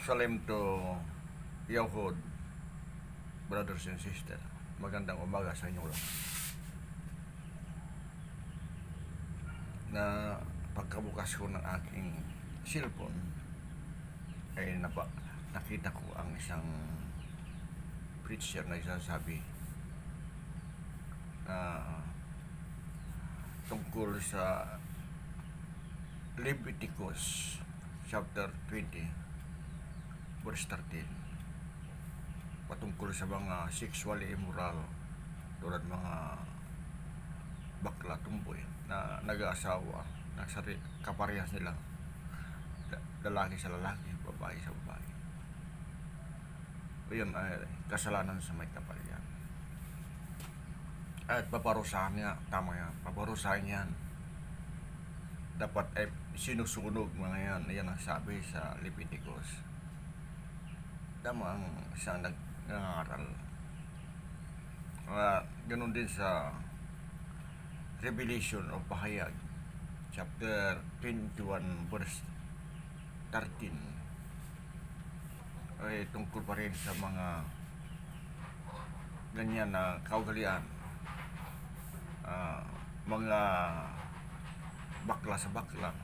Salim to Yahud, brothers and sisters. Magandang umaga sa inyo lang. Na pagkabukas ko ng aking cellphone ay nakita ko ang isang preacher na isasabi na tungkol sa Leviticus chapter 20 verse 13 patungkol sa mga sexually immoral tulad mga bakla, tumboy na nag-aasawa na kaparehas nila, lalaki sa lalaki, babae sa babae. Yun ay kasalanan sa may kaparihan at paparusahan niya. Tama yan, paparusahan yan. Dapat ay sinusunog mga yan. Yan ang sabi sa Leviticus. Tama ang isang nag-aaral. Ganun din sa Revelation o Pahayag chapter 21 verse 13 ay tungkol pa rin sa mga ganyan na kaugalian, mga bakla sa bakla,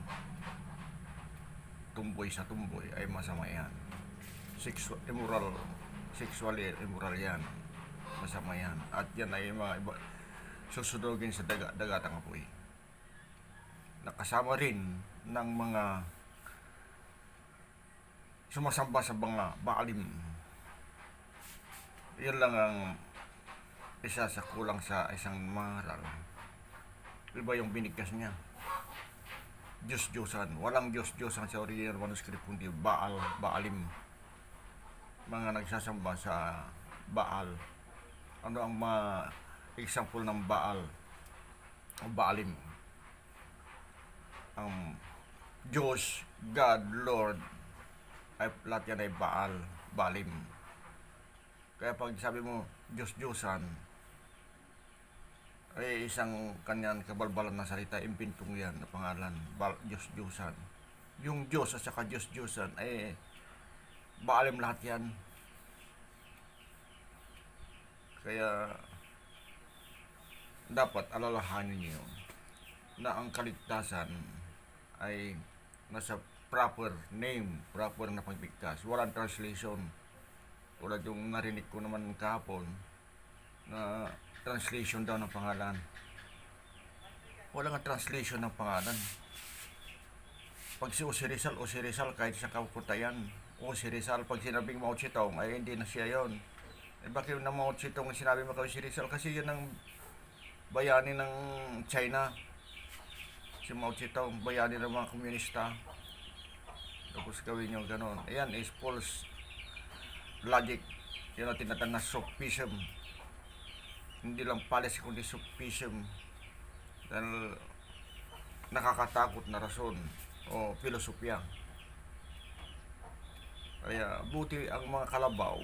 tumboy sa tumboy ay masama yan. Sexually immoral yan, masama yan. At yan ay mga susudogin sa dagatang apoy. Nakasama rin ng mga sumasamba sa mga baalim. Yan lang ang isa sa kulang sa isang maral. Iba yung binigkas niya. Diyos-Diyosan. Walang Diyos-Diyosan sa original manuscript kundi Baalim. Mga nagsasamba sa Baal. Ano ang mga example ng Baal o Baalim? Ang Diyos, God, Lord, ay lahat yan ay Baalim. Kaya pag sabi mo Diyos-Diyosan, ay isang kanyan kabalbalan na salita, impintong yan na pangalan, Diyos-Diyosan. Yung Diyos at saka Diyos-Diyosan ay Baalim lahat yan. Kaya dapat alalahanin niyo na ang kaligtasan ay nasa proper name, proper na pagbigkas. Walang translation. Tulad yung narinig ko naman kahapon na translation daw ng pangalan. Walang translation ng pangalan. Pag si Osirisal kahit sa kaputayan. Osirisal, pag sinabing Mao Zedong ay hindi na siya yon. Eh bakit na Mao Zedong sinabi mo kay Osirisal? Kasi yun ang bayani ng China. Si Mao Zedong, bayani ng mga komunista. Tapos gawin nyo ganon. Ayan is false logic. Yun ang tinatawag na sophism. Hindi lang policy kundi sophism. Dahil nakakatakot na rason o filosofya. Kaya buti ang mga kalabaw,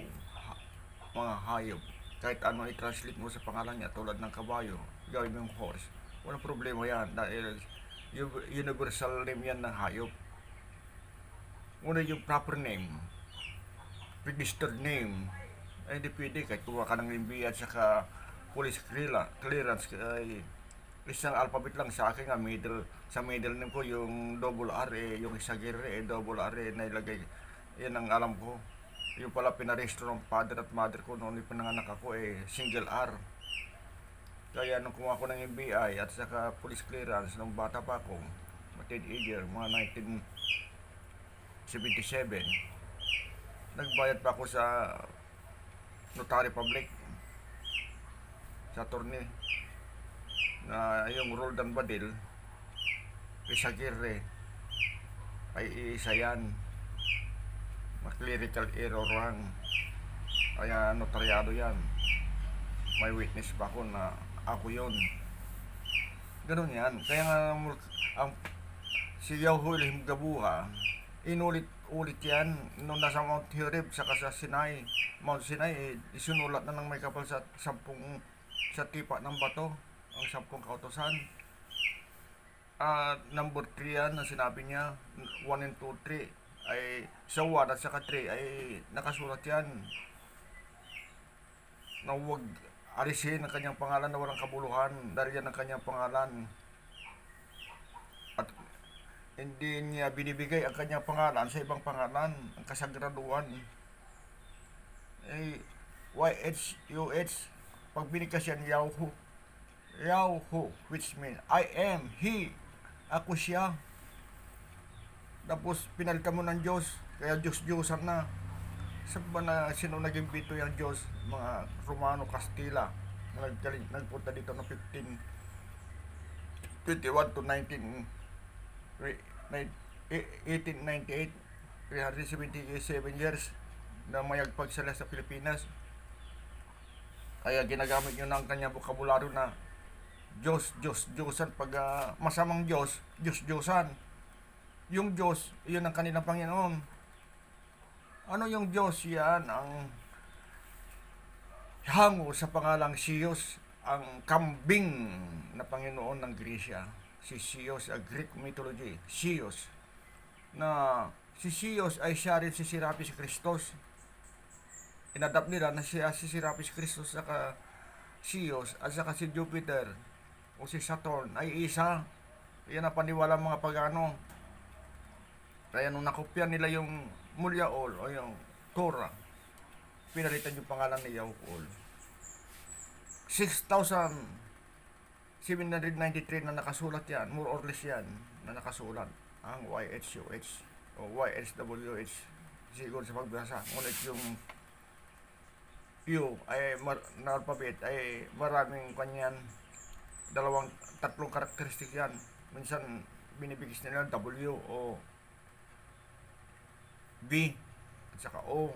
mga hayop, kahit ano i-translate mo sa pangalan niya, tulad ng kabayo, gawin mo yung horse, walang problema yan dahil universal name yan ng hayop. Una yung proper name, registered name, ay hindi pwede kahit kuha ka ng NBI at saka police clearance ay isang alphabet lang. Sa akin nga sa middle name ko yung double R, yung isagire double R na ilagay. Yan ang alam ko. Yung pala pinarehistro ng father at mother ko noon pinanganak ako single R. Kaya nung kumuha ko ng NBI at saka police clearance nung bata pa ako, teenager, mga 1977, nagbayad pa ako sa notary public sa attorney na yung Roldan Badil Isagire ay isa yan, clerical error lang, kaya notaryado yan. May witness pa ako na ako yun. Ganun yan. Kaya nga ang si Yahuwah Gabuha inulit-ulit yan nung nasa Mount Horeb saka sa Sinai. Mount Sinai isinulat na ng may kapal sa tipa ng bato ang 10 kautosan. Number 3 yan na sinabi niya, 1 and 2, 3 ay sa 1 at saka 3 ay nakasulat yan na huwag alisin ang kanyang pangalan na walang kabuluhan dahil yan ang kanyang pangalan at hindi niya binibigay ang kanyang pangalan sa ibang pangalan, ang kasagraduhan. Eh, YHUH, pag binigkas yan, Yahoo. Yahoo, which means, I am, He, ako siya. Tapos, pinalitan mo ng Diyos, kaya Diyos-Diyosan na. Saan ba na sino naging bito yung Diyos? Mga Romano, Castilla, nagpunta dito ng 1521 to 1898, 377 years na mayagpag sila sa Pilipinas. Kaya ginagamit nyo na ang kanyang bokabularyo na Diyos, Diyos, Diyosan. Pag masamang Diyos, Diyos, Diyosan. Yung Diyos, iyon ang kanilang Panginoon. Ano yung Diyos? Yan ang hango sa pangalang Siyos, ang kambing na Panginoon ng Gresya. Si Siyos, a Greek mythology, Siyos. Na si Siyos ay siya rin si Serapis Christos. Inadapt nila na siya si Serapis Christos saka Siyos at saka si Jupiter o si Saturn ay isa. Yan ang paniwala mga pagano. Kaya nung nakopya nila yung Mulyaol o yung Torah, pinalitan yung pangalan ni Yahuol. 6,793 na nakasulat yan, more or less yan, na nakasulat ang YHUH o YHWH siguro sa pagbasa. Ngunit yung U ay na alphabet ay maraming kanyan, tatlong karakteristik yan. Minsan binibigis nila W o B at saka O.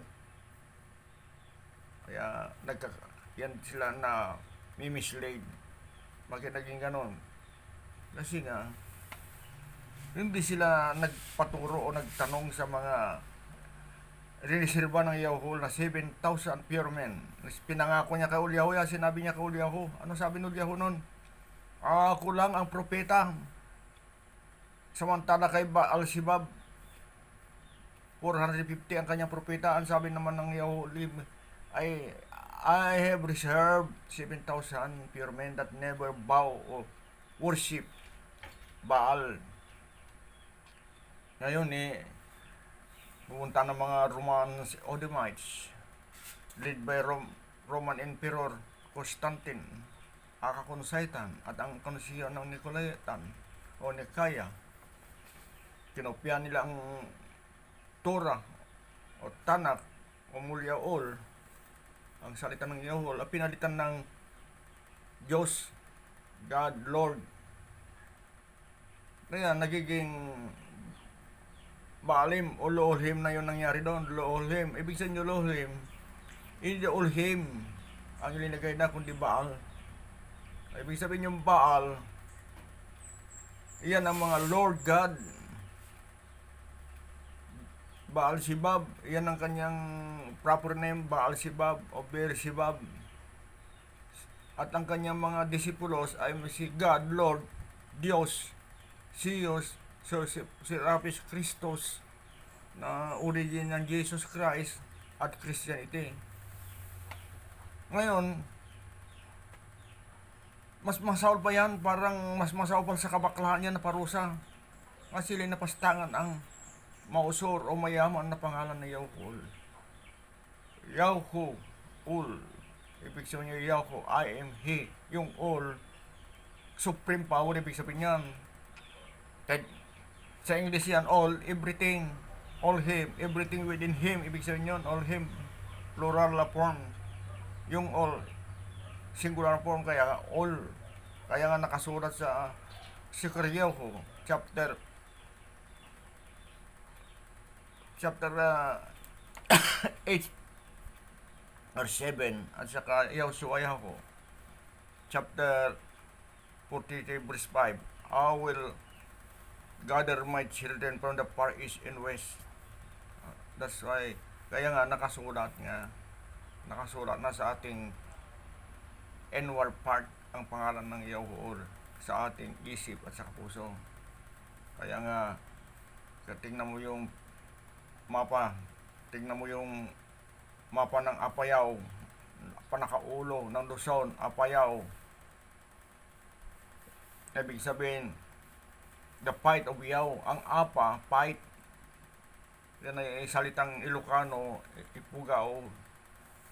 Kaya yan sila na mimislead. Bakit naging ganon? Kasi nga hindi sila nagpaturo o nagtanong sa mga riniserba ng Yahoo na 7,000 pure men. Pinangako niya kay Ulyahu, sinabi niya kay Ulyahu. Ano sabi ng Ulyahu nun? Ako lang ang propeta. Samantala kay Baal-Shebab 450 ang kanyang propeta. Ang sabi naman ng Yahoo ay I have reserved 7,000 pure men that never bow or worship Baal. Ngayon pumunta ng mga Roman Edomites led by Roman Emperor Constantine, Akakonsitan at ang konsiyo ng Nicolaitan o Nikaya. Kinopya nila ang Torah o Tanakh o Mulyaol, ang salita ng Yahweh, pinalitan ng Diyos, God, Lord. Kaya nagiging Baalim o Lohim na yun nangyari doon. Lohim, ibig sabihin yung Lohim, hindi Olhim ang ilinagay na kundi Baal. Ibig sabihin yung Baal, iyan ang mga Lord God. Baal-Shebab, iyan ang kanyang proper name, Baal-Shebab o Beer-Shebab. At ang kanyang mga disipulos ay si God, Lord, Diyos, Siyos, Serapis Christos, na origin ng Jesus Christ at Christianity. Ngayon, mas masaol pa yan, parang mas masaol pa sa kabaklahan yan na parusa. Kasi sila napastangan ang mausor o mayaman na pangalan na Yahweh. Yahweh, Ul. Ibig sabihin niya Yahweh, I am He. Yung Ul, supreme power, ibig sabihin yan. Kahit sa English yan, all, everything, all Him, everything within Him, ibig sabihin yun, all Him, plural la form. Yung all, singular form, kaya all. Kaya nga nakasulat sa Sikaryahu, chapter 8 or 7 at saka Yahushuayahu chapter 43 verse 5, I will gather my children from the far east and west. That's why kaya nga nakasulat na sa ating inward part ang pangalan ng Yahweh sa ating isip at sa puso. Kaya nga tingnan mo yung mapa. Tingnan mo yung mapa ng Apayao, panakaulo ng Luzon, Apayao. Ibig sabihin, the fight of Yao, ang apa, fight. Yan ay salitang Ilocano, Ifugao,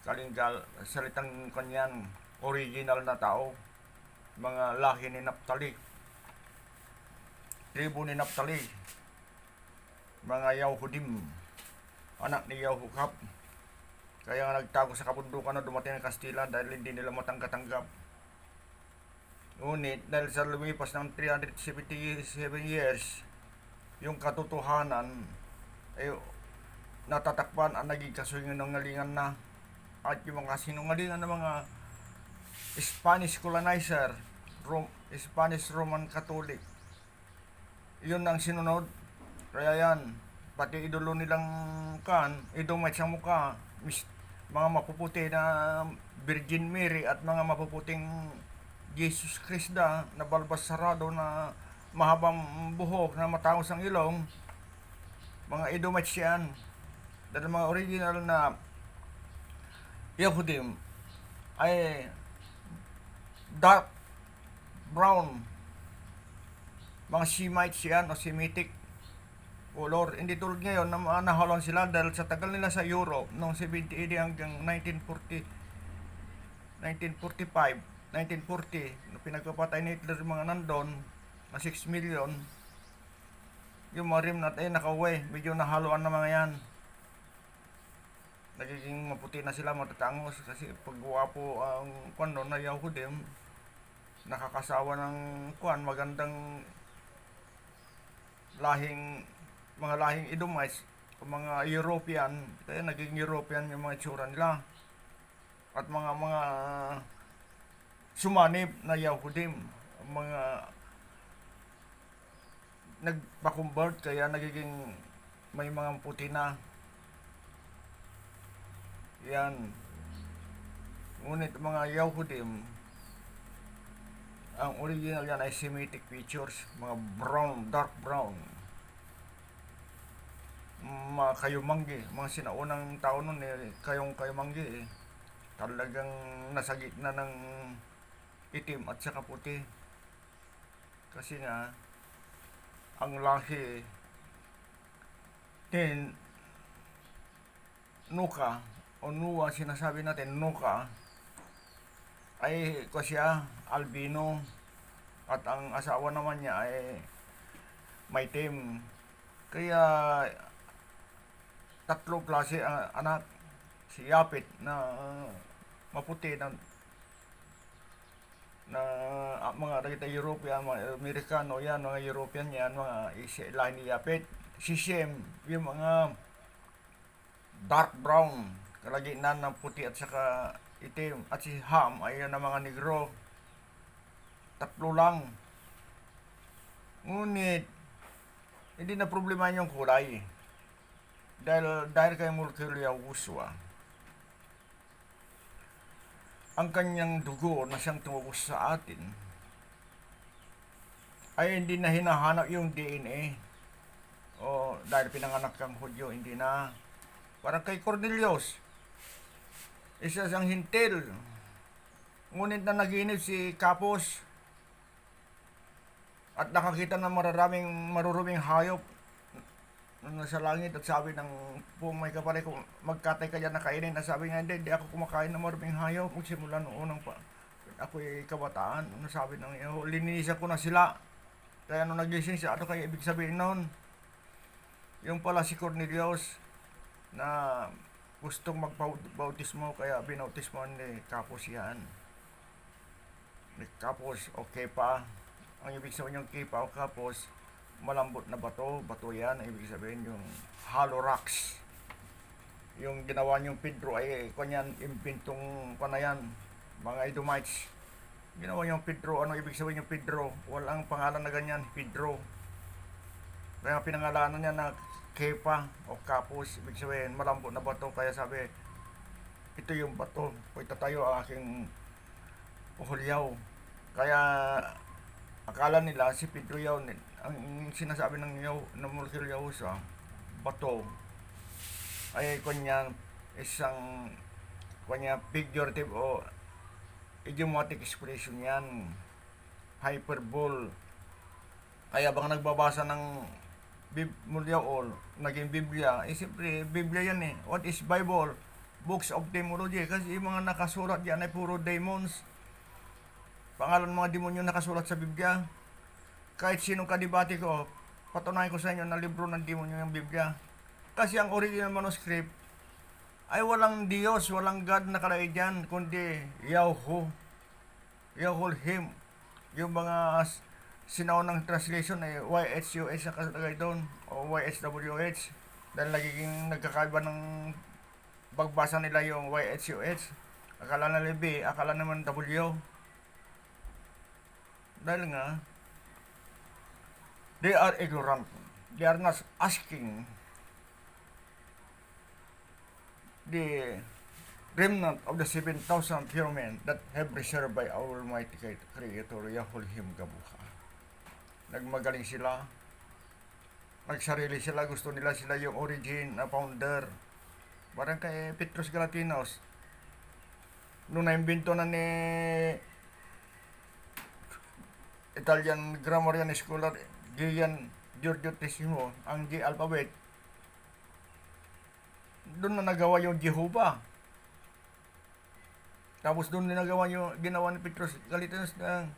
Kalingal, salitang kanyan, original na tao. Mga lahi ni Naptali, tribo ni Naptali, mga Yahudim, anak ni Yahuhap. Kaya nga nagtago sa kabundukan na dumating ng Kastila dahil hindi nila matanggap-tanggap. Ngunit dahil sa lumipas ng 377 years, yung katotohanan ay natatakpan ang naging kasinungalingan na. At yung mga sinungalingan ng mga Spanish colonizer, Spanish Roman Catholic, yun ang sinunod. Kaya yan, pati idolo nilang Edomite sa mukha, mga mapuputi na Virgin Mary at mga mapuputing Jesus Krista na balbas sarado na mahabang buhok na matangos ang ilong, mga Edomites yan. Dahil mga original na Yahudim ay dark brown, mga Semites yan o Semitic color. Hindi tulad ngayon na nahalon sila dahil sa tagal nila sa Europe noong 70 hanggang 1945, 1940, no, pinagpapatay ni Hitler yung mga nandun na 6 million. Yung mga remnant ay nakauwi, medyo nahaluan na mga yan. Nagiging maputi na sila, matatangos kasi pagwapo ang kwano na Yahudim, nakakasawa ng magandang mga lahing Edomites, mga European, kaya naging European yung mga itsura nila. At mga sumanib na Yahudim, mga nagpa-convert kaya nagiging may mga puti na. Yan. Ngunit mga Yahudim, ang original yan ay Semitic features, mga brown, dark brown, mga kayumanggi, mga sinaunang tao nun kayumanggi talagang nasa gitna ng itim at saka puti. Kasi nga ang lahi din Nuka o Nuwa, sinasabi natin Nuka, ay siya albino at ang asawa naman niya ay maitim. Kaya tatlo klase anak, si Yapit na maputi na mga European, mga Amerikano yan, mga European yan, mga lahi ni Yapit. Si Shem, yung mga dark brown, kalaginan ng puti at saka itim. At si Ham ay yan ang mga negro. Tatlo lang. Ngunit hindi na problema yung kulay. Dahil kay Mulkiria Uswa, ang kanyang dugo na siyang tumubos sa atin ay hindi na hinahanap yung DNA. O dahil pinanganak kang Hudyo, hindi na. Parang kay Cornelius, isa siyang hintil. Ngunit na naginip si Kapos at nakakita ng maruruming hayop nasa langit at sabi ng may kapatid ko, magkatay ka dyan na kainin. Na sabi nga, hindi ako kumakain ng maruming hayop. Magsimula noong unang ako'y kabataan. Sabi ng lininisan ko na sila. Kaya nung nagising siya, ano kaya ibig sabihin nun? Yung pala si Cornelius na gustong magbautismo, kaya binautismo ni Kapos yan. Ni Kapos o Kepa. Ang ibig sabihin yung Kepa o Kapos, malambot na bato yan, ibig sabihin yung hollow rocks. Yung ginawa niyong Pedro ay kanyan impintong panayan, mga Edomites. Ginawa niyong Pedro, ano ibig sabihin yung Pedro? Walang pangalan na ganyan, Pedro. Kaya pinangalanan niya na Kepa o Kapos, ibig sabihin malambot na bato. Kaya sabi, ito yung bato, itatayo ang aking uhulyaw. Kaya akala nila si Pedro yaw, ang sinasabi ng Mulkiria Uswa, bato. ay kanya isang kanya figurative o idiomatic expression yan, hyperbole. Kaya baka nagbabasa ng Biblia o naging Biblia, eh siyempre Biblia yan eh. What is Bible? Books of Demology. Kasi yung mga nakasulat yan ay puro demons. Pangalan mga demonyo nakasulat sa Biblia. Kahit sinong kadibati ko, patunayan ko sa inyo na libro ng demonyo yung Biblia. Kasi ang original manuscript ay walang Diyos, walang God nakalagay dyan, kundi Yahoo. Him. Yung mga sinaunang translation ay YHUH nakalagay doon o YHWH dahil nagiging nagkakaiba ng pagbasa nila yung YHUH. Akala nila B, akala naman W. Dahil nga they are ignorant. They are not asking the remnant of the 7,000 pure men that have reserved by our Almighty Creator Yahweh Gabuha. Nagmagaling sila, nagsarili sila, gusto nila sila yung origin na founder. Parang kay Petrus Galatinos, nung naimbento na ni Italian grammarian scholar Gian Giorgio Tessimo ang G alphabet, doon na nagawa yung Jehovah. Tapos doon nagawa yung ginawa ni Petrus Galatinos ng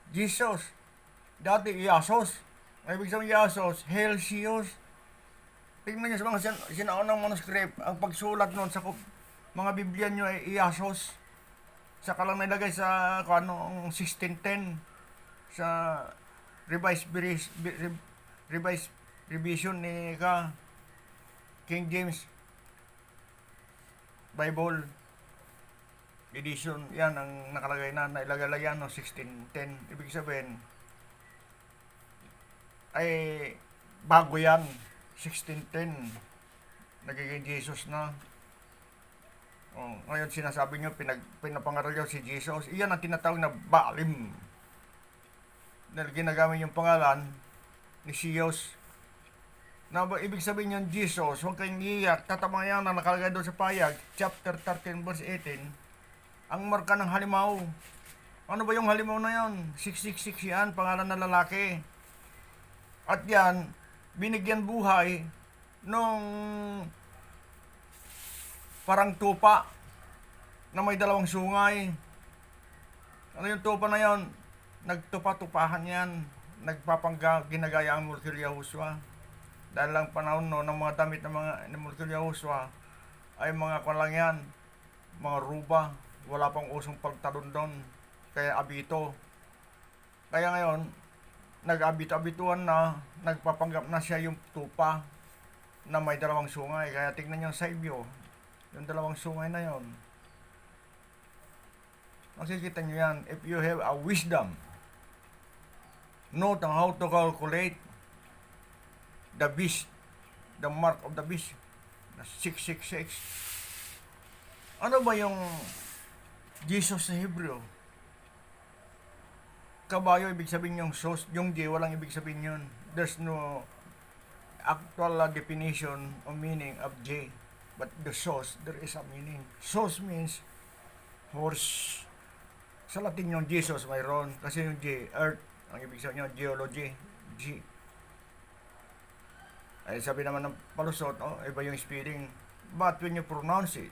Jesus. Dati Iasos. Ang ibig sabihin Iasos, Helsios. Tingnan nyo sa mga sinaunang manuscript, ang pagsulat nun sa mga Biblia nyo ay Iasos. Saka lang nilagay sa 1610 sa revised revision ni King James Bible edition. Yan ang nakalagay na nailagay lang yan no, 1610. Ibig sabihin ay bago yan, 1610 nagiging Jesus na. Ngayon sinasabi nyo pinapangaral nyo si Jesus. Iyan ang tinatawag na Baalim, dahil ginagamit yung pangalan ni Siyos na ibig sabihin yung Jesus. Huwag kayong iyak, tatamayan na nakalagay doon sa payag chapter 13 verse 18 ang marka ng halimaw. Ano ba yung halimaw na yan? 666 yan, pangalan na lalaki. At yan, binigyan buhay nung parang tupa na may dalawang sungay. Ano yung tupa na yon? Nagtupa-tupahan yan. Ginagaya ang Mulkil Yahushua. Dahil lang panahon no, ng mga damit ng mga ni Mulkil Yahushua ay mga lang yan, mga ruba. Wala pang usong pagtalon doon. Kaya abito. Kaya ngayon, nag-abito-abituan na, nagpapanggap na siya yung tupa na may dalawang sungay. Kaya tignan nyo sa ibyo, yung dalawang sungay na yon. Makikita nyo yan. If you have a wisdom, note on how to calculate the beast, the mark of the beast, na 666. Ano ba yung Jesus sa Hebrew? Kabayo, ibig sabihin yung sos, yung J, walang ibig sabihin yun. There's no actual definition or meaning of J. But the sos, there is a meaning. Sos means horse. Sa Latin yung Jesus mayroon. Kasi yung J, earth. Ang ibig sabihin yung geology, G. Ay sabi naman ng palusot, iba yung spelling. But when you pronounce it,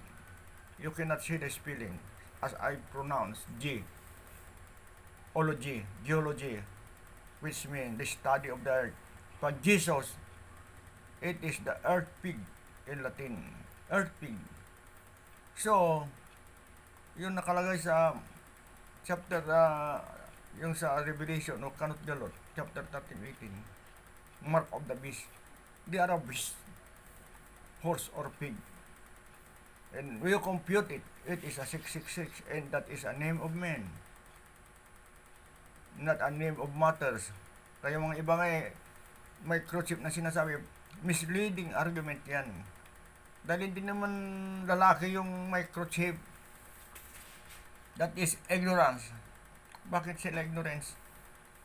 you cannot see the spelling as I pronounce G. Geology, which means the study of the earth. But Jesus, it is the earth pig in Latin. Earth pig. So, yun nakalagay sa chapter, yung sa Revelation o Kanut Galot, chapter 13-18, mark of the beast. They are a beast, horse or pig. And when you compute it, it is a 666, and that is a name of man, not a name of matters. Kaya mga iba nga microchip na sinasabi, misleading argument yan. Dahil hindi naman lalaki yung microchip. That is ignorance. Bakit sila ignorance?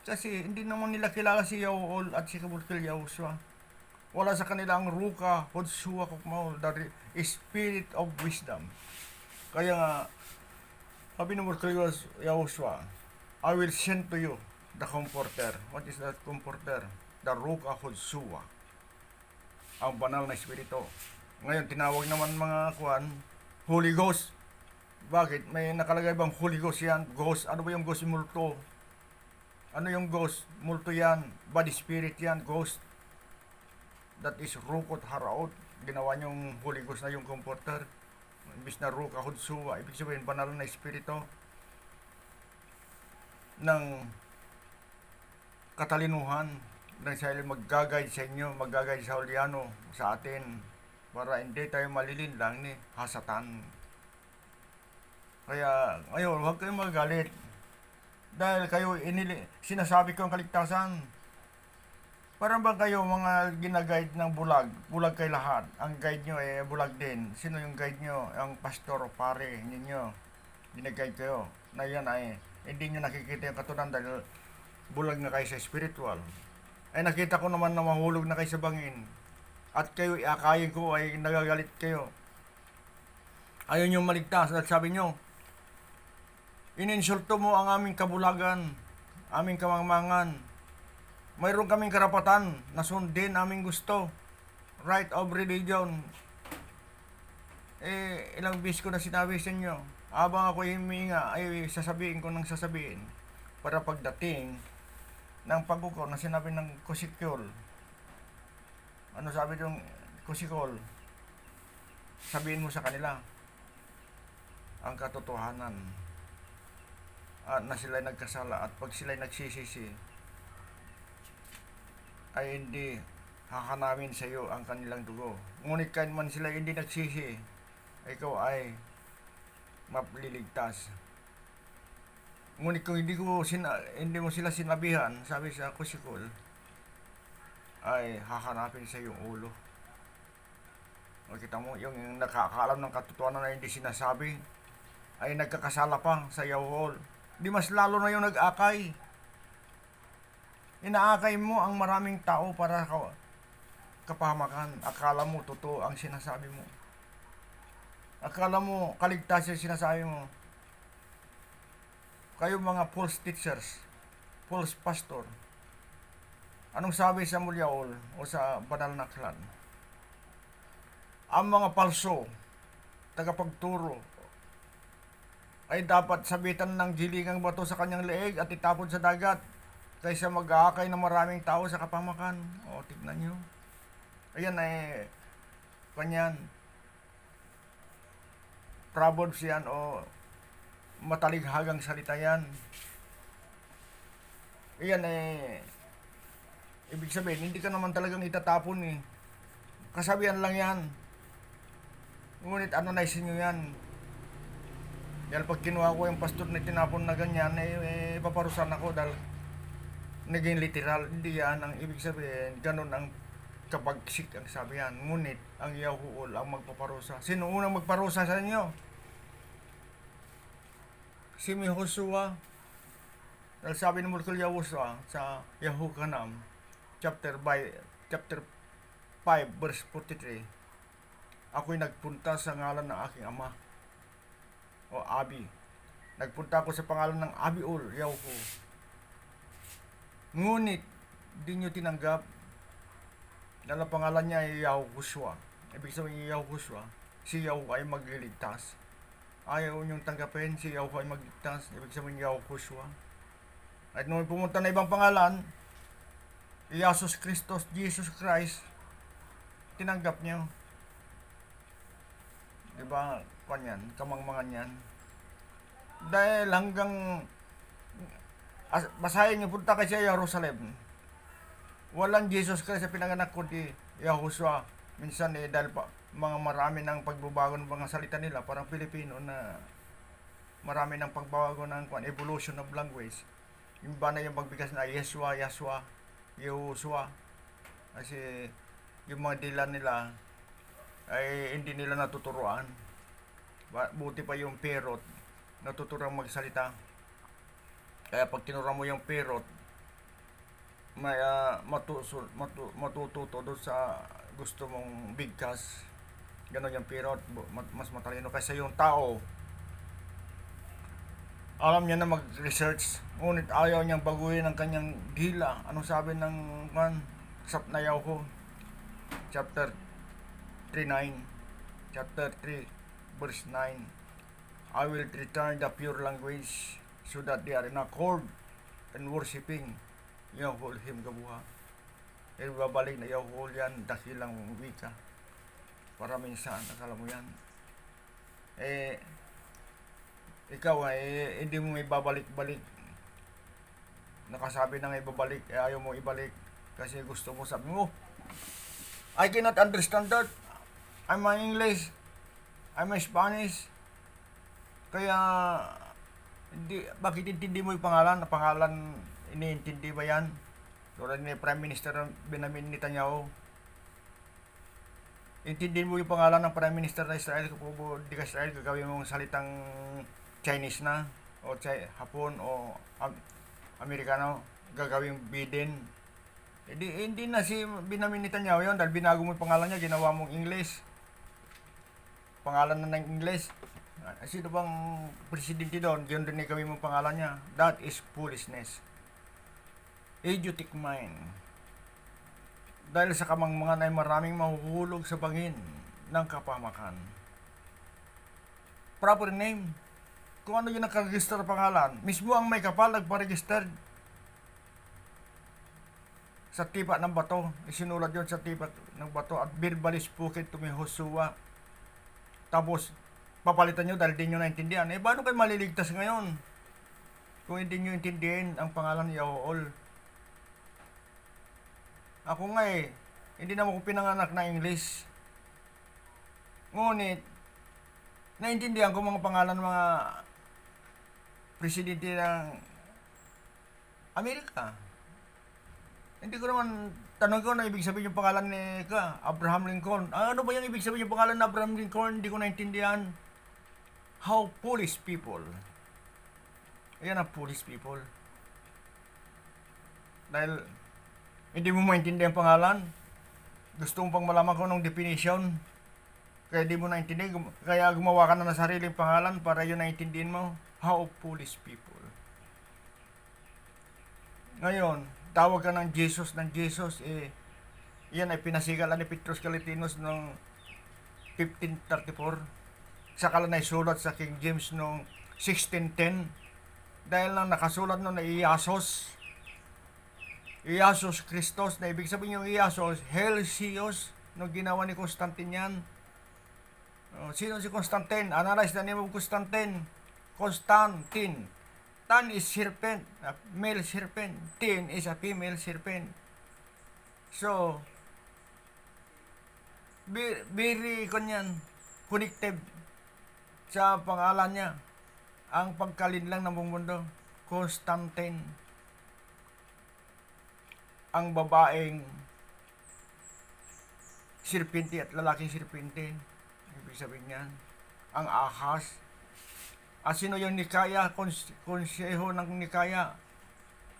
Kasi hindi naman nila kilala si Yahuol at si Mulkil Yahushua. Wala sa kanila ang ruka, Hodsua, Kukmaul, the spirit of wisdom. Kaya nga, sabi ng Lord Yahushua, I will send to you the Comforter. What is that Comforter? The Ruka Hodsua, ang banal na espiritu. Ngayon, tinawag naman mga kuan, Holy Ghost. Bakit? May nakalagay bang Holy Ghost yan? Ghost. Ano ba yung ghost? Multo. Ano yung ghost? Multo yan. Body spirit yan. Ghost. That is Rukot Haraot. Ginawa niyong Holy Ghost na yung Comforter. Imbis na Ruka Hodsua. Ibig sabihin, banal na espiritu ng katalinuhan ng siya mag-guide sa inyo, mag-guide sa Juliano, sa atin, para hindi tayo malilinlang ni hasatan. Kaya ngayon, huwag kayong magalit dahil kayo sinasabi ko ang kaligtasan. Parang ba kayo mga ginaguide ng bulag kay lahat. Ang guide nyo bulag din. Sino yung guide nyo? Ang pastor o pare ninyo. Ginaguide kayo na yan ay hindi nyo nakikita yung katunan dahil bulag na kayo sa spiritual. Ay nakita ko naman na mahulog na kayo sa bangin. At kayo iakayin ko ay nagagalit kayo. Ayaw nyo maligtas. At sabi nyo, ininsulto mo ang aming kabulagan, aming kamangmangan. Mayroon kaming karapatan na sundin aming gusto. Right of religion. Ilang bis ko na sinabi sa inyo. Habang ako himinga, ay sasabihin ko ng sasabihin. Para pagdating ng pagkuko na sinabi ng Kusikol. Ano sabi ng Kusikol? Sabihin mo sa kanila ang katotohanan. At na sila'y nagkasala at pag sila'y nagsisisi ay hindi hahanamin sa iyo ang kanilang dugo. Ngunit kahit man sila hindi nagsisi, ikaw ay mapliligtas. Ngunit kung hindi mo sila sinabihan, sabi sa Kusikol, ay hahanapin sa iyong ulo. O kita mo, yung nakakaalam ng katotohanan na hindi sinasabi, ay nagkakasala pa sa Yahweh. Di mas lalo na yung nag-akay. Inaakay mo ang maraming tao para kapahamakan. Akala mo totoo ang sinasabi mo. Akala mo kaligtas yung sinasabi mo. Kayo mga false teachers, false pastor. Anong sabi sa Mulyaol o sa banal na aklat? Ang mga palso, tagapagturo, ay dapat sabitan ng gilingang bato sa kanyang leeg at itapon sa dagat kaysa mag-aakay ng maraming tao sa kapamakan. O, tignan nyo. Ayan ay kanyan. Proverbs yan o matalighagang salita yan. Ayan ibig sabihin, hindi ka naman talagang itatapon eh. Kasabihan lang yan. Ngunit ano na isin nyo yan? Dahil pag kinuha ko yung pastor na tinapon na ganyan, paparusan ako dahil naging literal. Hindi yan ang ibig sabihin. Ganun ang kabagsik ang sabi yan. Ngunit ang Yahuul ang magpaparusa. Sino unang magparusa sa inyo? Si Hoshua. Dahil sabi ng Mulkul Yahushua sa Yahukanam chapter 5 verse 43, ako'y nagpunta sa ngalan ng aking ama o Abi. Nagpunta ako sa pangalan ng Abiul, Yahu. Ngunit di nyo tinanggap dahil ang pangalan niya ay Yahushua. Ibig sabihin Yahushua, si Yahu ay magliligtas. Ayaw nyong tanggapin, si Yahu ay magligtas. Ibig sabihin Yahushua. At nung pumunta na ibang pangalan, Jesus Christos, Jesus Christ, tinanggap nyo. Diba, kanyan, kamangmangan yan. Dahil hanggang basahin nyo, punta kayo sa Jerusalem. Walang Jesus Christ sa pinanganak ko di Yahushua. Minsan dahil mga marami ng pagbabago ng mga salita nila, parang Pilipino na marami ng pagbabago ng evolution of language. Yung ba na yung pagbigas na Yeshua, Yahushua. Kasi yung mga dila nila ay hindi nila natuturuan. Buti pa yung perot, natuturang magsalita. Kaya pag tinuruan mo yung perot, may matututo doon sa gusto mong bigkas. Ganon yung pirot, mas matalino kaysa yung tao. Alam niya na mag-research, ngunit ayaw niyang baguhin ang kanyang dila. Anong sabi ng Sapnayaw ko? Chapter 3:9. Chapter 3, verse 9. I will return the pure language so that they are in accord and worshiping Yahweh Him Gabuha. Ibabalik na Yahweh yan, dakilang wika. Para minsan, akala mo yan. Ikaw hindi mo ibabalik-balik. Nakasabi na nga ibabalik, ayaw mo ibalik. Kasi gusto mo, sabi mo, I cannot understand that. I'm a English. I'm a Spanish. Kaya, bakit intindi mo yung pangalan? Na pangalan, iniintindi ba yan? Tulad ni Prime Minister Benjamin Netanyahu. Intindihin mo yung pangalan ng Prime Minister ng Israel. Kung di ka Israel, gagawin mong salitang Chinese na, o Hapon, o Amerikano, gagawin Biden. Hindi na si Benjamin Netanyahu yun, dahil binago mo yung pangalan niya, ginawa mong English. Pangalan na ng English. Sino bang presidente doon? Yun din gawin mo pangalan niya. That is foolishness. Idiotic mind. Dahil sa kamangmangan ay maraming mahuhulog sa bangin ng kapamakan. Proper name. Kung ano yung nakaregister pangalan, mismo ang may kapal nagparegister sa tipa ng bato. Isinulat yun sa tipa ng bato at verbally spoken to me Joshua. Tapos, papalitan nyo dahil di nyo naintindihan. Paano kayo maliligtas ngayon? Kung hindi nyo intindihin ang pangalan ni Yahweh. Ako nga hindi naman ko pinanganak na English. Ngunit, naintindihan ko mga pangalan ng mga presidente ng Amerika. Hindi ko naman, tanong ko na ibig sabihin yung pangalan ni Abraham Lincoln. Ano ba yung ibig sabihin yung pangalan ni Abraham Lincoln? Hindi ko naintindihan. How foolish people. Ayan ang foolish people. Dahil, hindi mo maintindihan ang pangalan. Gusto mo pang malaman ko ng definition. Kaya di mo naintindihan. Kaya gumawa ka na ng sariling pangalan para yun naintindihan mo. How foolish people. Ngayon, tawag ka ng Jesus. Yan ay pinasigalan ni Petrus Caletinos noong 1534. Saka lang naisulat sa King James noong 1610. Dahil lang nakasulat noong na Iasos Christos, na ibig sabihin yung Iasos, Helsios, nung ginawa ni Constantine yan. Sino si Constantine? Analyze the name of Constantine. Constantine. Tan is serpent, a male serpent. Tin is a female serpent. So, very connected sa pangalan niya. Ang pagkalinlang ng buong mundo, Constantine. Ang babaeng sirpinte at lalaking sirpinte. Ibig sabihin niyan, ang ahas. Sino yung Nikaya? Konseho ng Nikaya.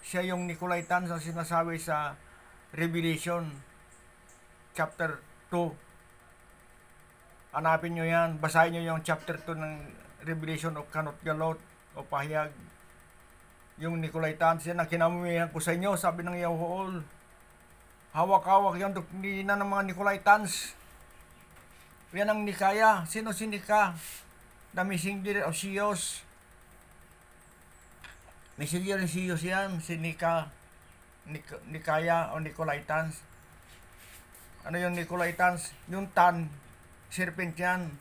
Siya yung Nicolaitan sa sinasabi sa Revelation chapter 2. Hanapin nyo yan. Basahin nyo yung chapter 2 ng Revelation o Kanot Galot o Pahayag. Yung Nicolaitan, siya na kinamumihan ko sa inyo, sabi ng Yahweh. Hawak-hawak yung doktrina ng mga Nicolaitans. Yan ang Nikaya. Sino si Nika? The messenger of Sios. Messenger of Sios yan, si Nika. Nikaya o Nicolaitans. Ano yung Nicolaitans? Yung Tan, serpent yan.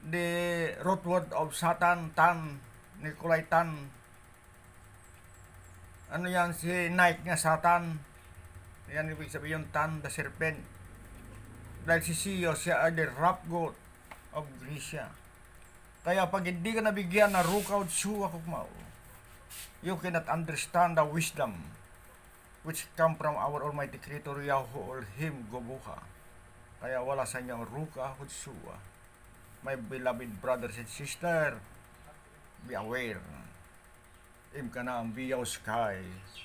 The root word of Satan, Tan, Nicolaitan. Ano yan? Si Nike nga, Satan. Yan ibig sabihin yung Tan, the serpent. Dahil si Sios, siya ay the rough goat of Grecia. Kaya pag hindi ka nabigyan na rukaw suwa kukmao, you cannot understand the wisdom which come from our Almighty Creator Yahweh Him Gobuha. Kaya wala sa inyong ruka hutsuwa. My beloved brothers and sisters, be aware. Im kanam biyaw sky.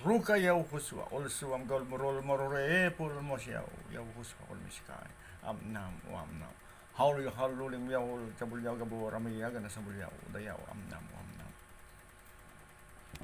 Ruka yaw huswa. Also am gol morol morore pul mo siyaw. Yaw huswa kol mi sky. Amnam o amnam. Haul yu haluling yaw kabul yaw gabo rami yaga na sabul yaw. Dayaw amnam o amnam.